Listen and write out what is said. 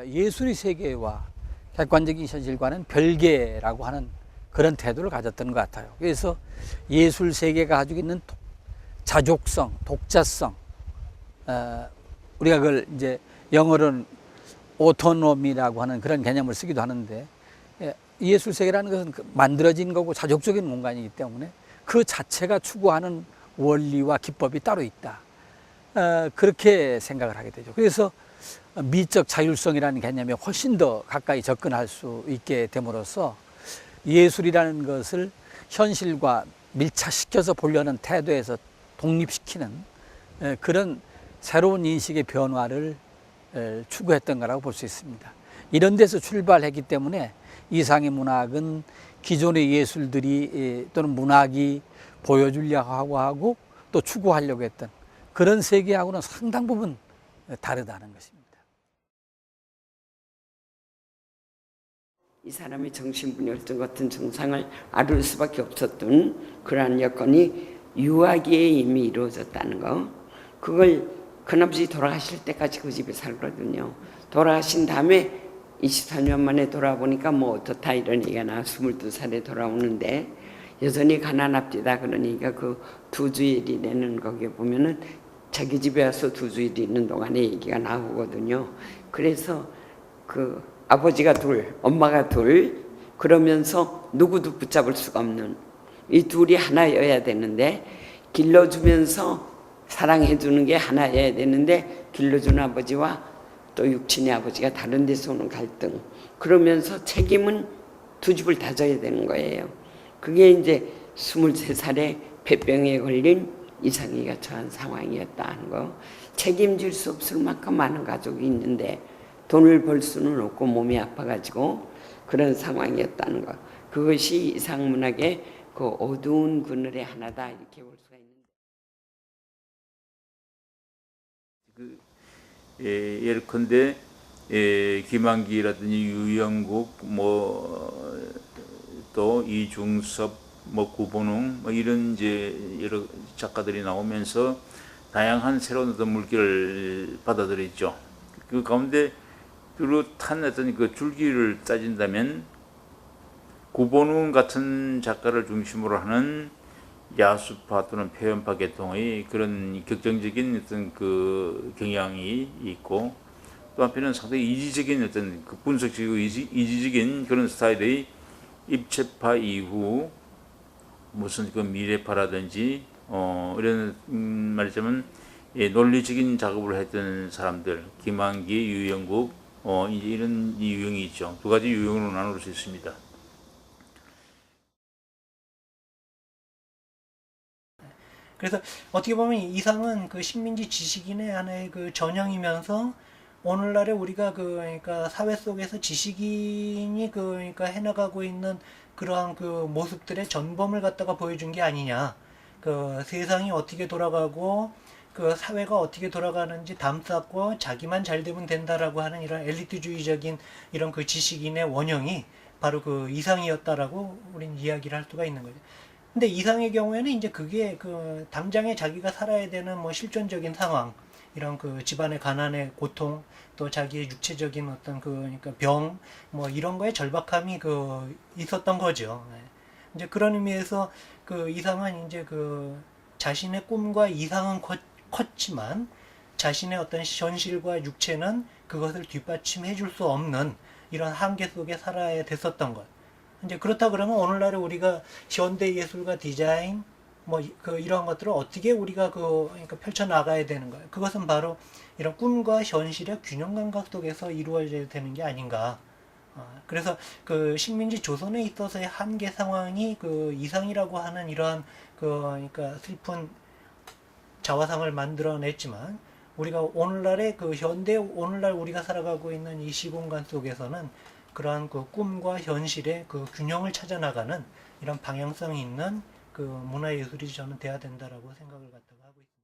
예술의 세계와 객관적인 현실과는 별개라고 하는 그런 태도를 가졌던 것 같아요. 그래서 예술 세계가 가지고 있는 자족성, 독자성, 우리가 그걸 이제 영어로는 오토노미라고 하는 그런 개념을 쓰기도 하는데, 예술 세계라는 것은 만들어진 거고 자족적인 공간이기 때문에 그 자체가 추구하는 원리와 기법이 따로 있다. 그렇게 생각을 하게 되죠. 그래서 미적 자율성이라는 개념에 훨씬 더 가까이 접근할 수 있게 됨으로써 예술이라는 것을 현실과 밀착시켜서 보려는 태도에서 독립시키는 그런 새로운 인식의 변화를 추구했던 거라고 볼 수 있습니다. 이런 데서 출발했기 때문에 이상의 문학은 기존의 예술들이 또는 문학이 보여주려고 하고 또 추구하려고 했던 그런 세계하고는 상당 부분 다르다는 것입니다. 이 사람이 정신분열증 같은 증상을 앓을 수밖에 없었던 그러한 여건이 유아기에 이미 이루어졌다는 거. 그걸 큰아버지 돌아가실 때까지 그 집에 살거든요. 돌아가신 다음에 24년 만에 돌아보니까 뭐 어떻다 이런 얘기가 나. 22살에 돌아오는데 여전히 가난합디다 그러니까 그 두 주일이 내는 거기에 보면은 자기 집에 와서 두 주일 있는 동안에 얘기가 나오거든요. 그래서 그 아버지가 둘, 엄마가 둘, 그러면서 누구도 붙잡을 수가 없는 이 둘이 하나여야 되는데, 길러주면서 사랑해주는 게 하나여야 되는데 길러주는 아버지와 또 육친의 아버지가 다른 데서 오는 갈등, 그러면서 책임은 두 집을 다 져야 되는 거예요. 그게 이제 23살에 폐병에 걸린 이상희가 처한 상황이었다 하는 거. 책임질 수 없을 만큼 많은 가족이 있는데 돈을 벌 수는 없고 몸이 아파가지고 그런 상황이었다는 것. 그것이 이상문학의 그 어두운 그늘의 하나다 이렇게 볼 수가 있는데. 예컨대 김한기라든지 유영국 또 이중섭 구본웅 이런 이제 여러 작가들이 나오면서 다양한 새로운 어떤 물결을 받아들였죠. 그 가운데 뚜렷한 어떤 그 줄기를 따진다면 구본웅 같은 작가를 중심으로 하는 야수파 또는 표현파 계통의 그런 격정적인 어떤 그 경향이 있고, 또 한편은 상당히 이지적인 어떤 그 분석적이고 이지적인 그런 스타일의 입체파 이후 무슨 그 미래파라든지 이런 말하자면 논리적인 작업을 했던 사람들, 김한기, 유영국 이제 이런 유형이 있죠. 두 가지 유형으로 나눌 수 있습니다. 그래서 어떻게 보면 이상은 그 식민지 지식인의 하나의 그 전형이면서 오늘날에 우리가 그러니까 사회 속에서 지식인이 그러니까 해나가고 있는 그러한 그 모습들의 전범을 갖다가 보여준 게 아니냐. 그 세상이 어떻게 돌아가고 그 사회가 어떻게 돌아가는지 담쌓고 자기만 잘 되면 된다라고 하는 이런 엘리트주의적인 이런 그 지식인의 원형이 바로 그 이상이었다라고 우린 이야기를 할 수가 있는 거죠. 근데 이상의 경우에는 이제 그게 그 당장에 자기가 살아야 되는 뭐 실존적인 상황, 이런 그 집안의 가난의 고통, 또 자기의 육체적인 어떤 그러니까 병, 뭐 이런 거에 절박함이 그 있었던 거죠. 이제 그런 의미에서 그 이상은 이제 그 자신의 꿈과 이상은 컸지만 자신의 어떤 현실과 육체는 그것을 뒷받침해 줄 수 없는 이런 한계 속에 살아야 됐었던 것. 이제 그렇다 그러면 오늘날에 우리가 현대 예술과 디자인 그 이러한 것들을 어떻게 우리가 그러니까 펼쳐 나가야 되는 거예요. 그것은 바로 이런 꿈과 현실의 균형 감각 속에서 이루어져야 되는 게 아닌가. 그래서 그 식민지 조선에 있어서의 한계 상황이 그 이상이라고 하는 이러한 그러니까 슬픈 자화상을 만들어냈지만, 우리가 오늘날의 그 현대 오늘날 우리가 살아가고 있는 이 시공간 속에서는 그러한 그 꿈과 현실의 그 균형을 찾아 나가는 이런 방향성이 있는 그 문화예술이 저는 돼야 된다라고 생각을 갖다가 하고 있습니다.